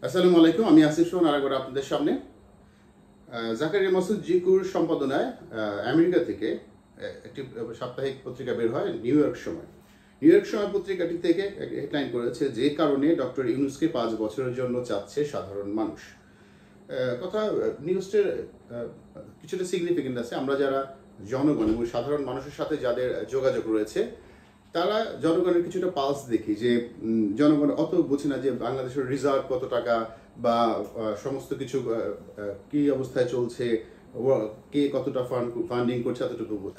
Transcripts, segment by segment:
আসসালামু আলাইকুম, আমি আসিফ সোহান আরেকবার আপনাদের সামনে। জাকারিয়া মাসুদ জিকুর সম্পাদনায় আমেরিকা থেকে একটি সাপ্তাহিক পত্রিকা বের হয় নিউ ইয়র্ক সময়। নিউ ইয়র্ক সময় পত্রিকাটি থেকে হেডলাইন করেছে, যে কারণে ডক্টর ইউনূসকে 5 বছরের জন্য চাচ্ছে সাধারণ মানুষ। কথা নিউজটির কিছুটা সিগনিফিকেন্ট আছে। আমরা যারা জনগণ এবং সাধারণ মানুষের সাথে যাদের যোগাযোগ রয়েছে, তারা জনগণের কিছুটা পালস দেখি, যে জনগণ অত বুঝে না যে বাংলাদেশের রিজার্ভ কত টাকা বা সমস্ত কিছু কি অবস্থায় চলছে, কে কতটা ফান্ডিং করছে,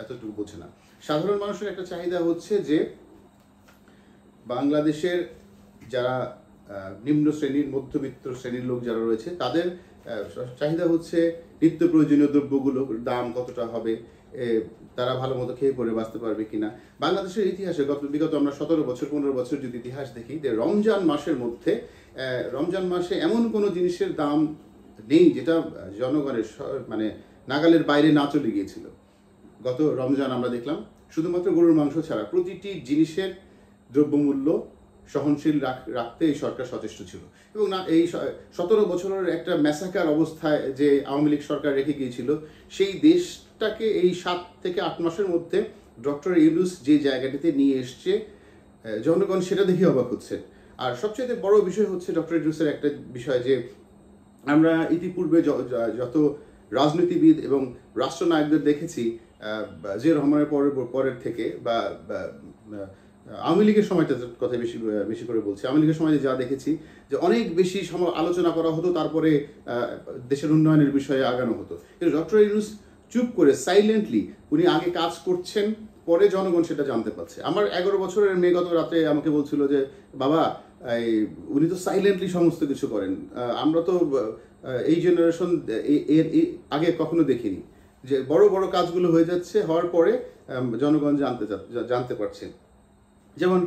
এতটুকু বোঝে না। সাধারণ মানুষের একটা চাহিদা হচ্ছে যে বাংলাদেশের যারা নিম্ন শ্রেণীর মধ্যবিত্ত শ্রেণীর লোক যারা রয়েছে, তাদের চাহিদা হচ্ছে নিত্য প্রয়োজনীয় দ্রব্যগুলোর দাম কতটা হবে, তারা ভালো মতো খেয়ে পরে বাঁচতে পারবে কিনা। বাংলাদেশের ইতিহাসে বিগত আমরা 17 বছর 15 বছর যদি ইতিহাস দেখি, যে রমজান মাসের মধ্যে রমজান মাসে এমন কোনো জিনিসের দাম নেই যেটা জনগণের মানে নাগালের বাইরে না চলে গিয়েছিল। গত রমজান আমরা দেখলাম শুধুমাত্র গরুর মাংস ছাড়া প্রতিটি জিনিসের দ্রব্যমূল্য সহনশীল রাখতে এই সরকার সচেষ্ট ছিল। এবং না, এই 17 বছরের একটা ম্যাসাকার অবস্থায় যে আওয়ামী লীগ সরকার রেখে গিয়েছিল, সেই দেশটাকে এই 7 থেকে 8 মাসের মধ্যে ডক্টর ইউনূস যে জায়গাটিতে নিয়ে এসছে, জনগণ সেটা দেখে অবাক হচ্ছে। আর সবচেয়ে বড় বিষয় হচ্ছে ডক্টর ইউনূসের একটা বিষয়, যে আমরা ইতিপূর্বে যত রাজনীতিবিদ এবং রাষ্ট্রনায়কদের দেখেছি, জিয়া রহমানের পরের থেকে বা আওয়ামী লীগের সময়টার কথা বেশি করে বলছি, আওয়ামী লীগের সময় যা দেখেছি, যে অনেক বেশি আলোচনা করা হতো, তারপরে দেশের উন্নয়নের বিষয়ে আগানো হতো। কিন্তু ডক্টর ইউনূস চুপ করে সাইলেন্টলি উনি আগে কাজ করছেন, পরে জনগণ সেটা জানতে পারছে। আমার 11 বছরের মেয়ে গত রাতে আমাকে বলছিল যে বাবা, উনি তো সাইলেন্টলি সমস্ত কিছু করেন, আমরা তো এই জেনারেশন এর আগে কখনো দেখিনি, যে বড় বড় কাজগুলো হয়ে যাচ্ছে, হওয়ার পরে জনগণ জানতে পারছে। যেমন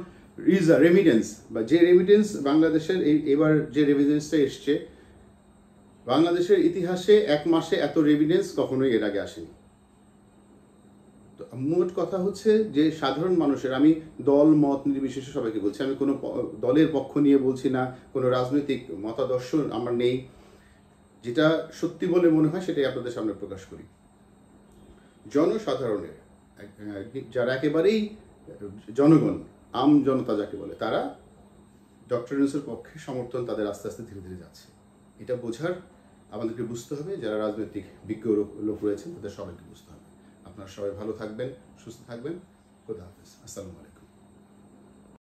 রেমিটেন্স, বা যে রেমিটেন্স বাংলাদেশের এবার যে রেমিটেন্সটা এসছে, বাংলাদেশের ইতিহাসে 1 মাসে এত রেমিটেন্স কখনোই এর আগে আসেনি। তো মোট কথা হচ্ছে যে সাধারণ মানুষের, আমি দল মত নির্বিশেষে সবাইকে বলছি, আমি কোনো দলের পক্ষ নিয়ে বলছি না, কোনো রাজনৈতিক মতাদর্শ আমার নেই, যেটা সত্যি বলে মনে হয় সেটাই আপনাদের সামনে প্রকাশ করি। জনসাধারণের, যারা একেবারেই জনগণ, আম জনতা যাকে বলে, তারা ডক্টর ইউনূসের পক্ষে সমর্থন তাদের আস্তে আস্তে ধীরে ধীরে যাচ্ছে। এটা বোঝার আমাদেরকে বুঝতে হবে, যারা রাজনৈতিক বিজ্ঞ লোক রয়েছেন তাদের সবাইকে বুঝতে হবে। আপনারা সবাই ভালো থাকবেন, সুস্থ থাকবেন। খোদা হাফেজ। আসসালামু আলাইকুম।